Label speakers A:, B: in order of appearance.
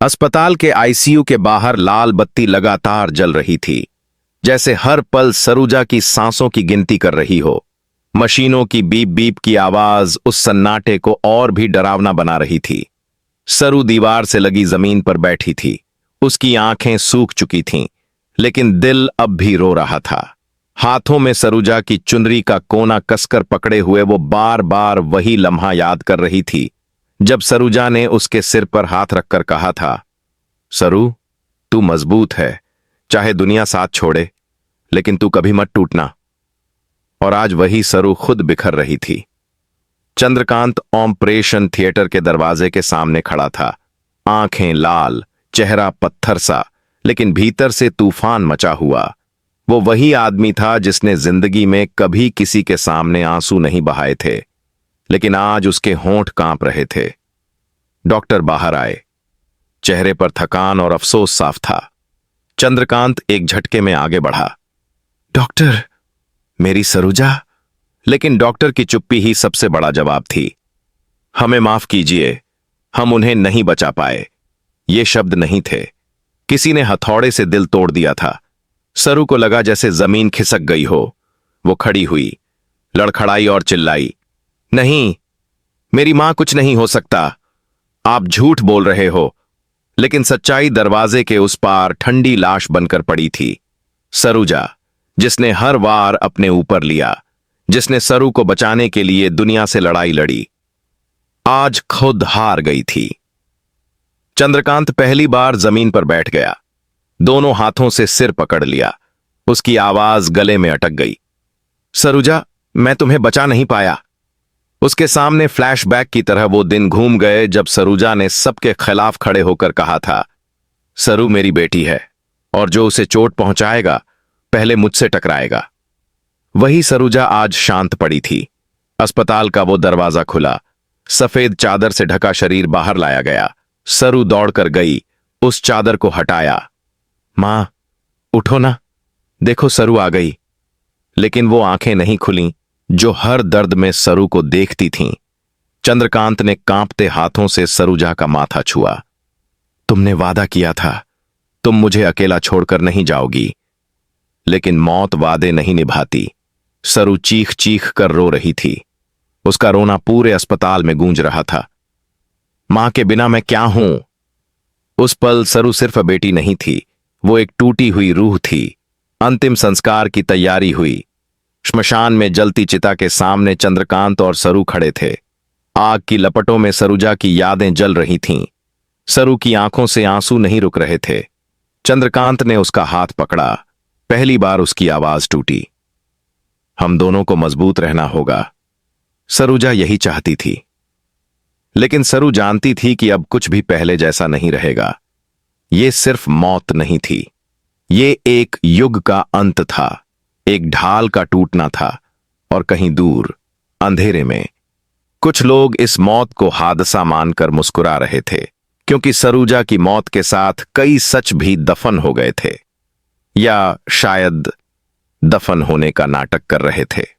A: अस्पताल के आईसीयू के बाहर लाल बत्ती लगातार जल रही थी, जैसे हर पल सरूजा की सांसों की गिनती कर रही हो। मशीनों की बीप बीप की आवाज उस सन्नाटे को और भी डरावना बना रही थी। सरू दीवार से लगी जमीन पर बैठी थी। उसकी आंखें सूख चुकी थीं, लेकिन दिल अब भी रो रहा था। हाथों में सरूजा की चुनरी का कोना कसकर पकड़े हुए वो बार बार वही लम्हा याद कर रही थी, जब सरूजा ने उसके सिर पर हाथ रखकर कहा था, सरू, तू मजबूत है, चाहे दुनिया साथ छोड़े, लेकिन तू कभी मत टूटना। और आज वही सरू खुद बिखर रही थी। चंद्रकांत ऑपरेशन थिएटर के दरवाजे के सामने खड़ा था, आंखें लाल, चेहरा पत्थर सा, लेकिन भीतर से तूफान मचा हुआ। वो वही आदमी था जिसने जिंदगी में कभी किसी के सामने आंसू नहीं बहाए थे, लेकिन आज उसके होंठ कांप रहे थे। डॉक्टर बाहर आए। चेहरे पर थकान और अफसोस साफ था। चंद्रकांत एक झटके में आगे बढ़ा। डॉक्टर, मेरी सरूजा। लेकिन डॉक्टर की चुप्पी ही सबसे बड़ा जवाब थी। हमें माफ कीजिए, हम उन्हें नहीं बचा पाए। ये शब्द नहीं थे, किसी ने हथौड़े से दिल तोड़ दिया था। सरू को लगा जैसे जमीन खिसक गई हो। वो खड़ी हुई, लड़खड़ाई और चिल्लाई, नहीं, मेरी मां कुछ नहीं हो सकता। आप झूठ बोल रहे हो। लेकिन सच्चाई दरवाजे के उस पार ठंडी लाश बनकर पड़ी थी। सरूजा, जिसने हर बार अपने ऊपर लिया, जिसने सरू को बचाने के लिए दुनिया से लड़ाई लड़ी, आज खुद हार गई थी। चंद्रकांत पहली बार जमीन पर बैठ गया, दोनों हाथों से सिर पकड़ लिया। उसकी आवाज गले में अटक गई। सरूजा, मैं तुम्हें बचा नहीं पाया। उसके सामने फ्लैशबैक की तरह वो दिन घूम गए जब सरूजा ने सबके खिलाफ खड़े होकर कहा था, सरू मेरी बेटी है, और जो उसे चोट पहुंचाएगा पहले मुझसे टकराएगा। वही सरूजा आज शांत पड़ी थी। अस्पताल का वो दरवाजा खुला, सफेद चादर से ढका शरीर बाहर लाया गया। सरू दौड़कर गई, उस चादर को हटाया। मां, उठो ना, देखो सरू आ गई। लेकिन वो आंखें नहीं खुलीं जो हर दर्द में सरू को देखती थीं। चंद्रकांत ने कांपते हाथों से सरूजा का माथा छुआ। तुमने वादा किया था, तुम मुझे अकेला छोड़कर नहीं जाओगी। लेकिन मौत वादे नहीं निभाती। सरू चीख चीख कर रो रही थी। उसका रोना पूरे अस्पताल में गूंज रहा था। मां के बिना मैं क्या हूं? उस पल सरू सिर्फ बेटी नहीं थी, वो एक टूटी हुई रूह थी। अंतिम संस्कार की तैयारी हुई। श्मशान में जलती चिता के सामने चंद्रकांत और सरू खड़े थे। आग की लपटों में सरूजा की यादें जल रही थीं। सरू की आंखों से आंसू नहीं रुक रहे थे। चंद्रकांत ने उसका हाथ पकड़ा। पहली बार उसकी आवाज टूटी। हम दोनों को मजबूत रहना होगा। सरूजा यही चाहती थी। लेकिन सरू जानती थी कि अब कुछ भी पहले जैसा नहीं रहेगा। ये सिर्फ मौत नहीं थी, ये एक युग का अंत था, एक ढाल का टूटना था। और कहीं दूर अंधेरे में कुछ लोग इस मौत को हादसा मानकर मुस्कुरा रहे थे, क्योंकि सरूजा की मौत के साथ कई सच भी दफन हो गए थे, या शायद दफन होने का नाटक कर रहे थे।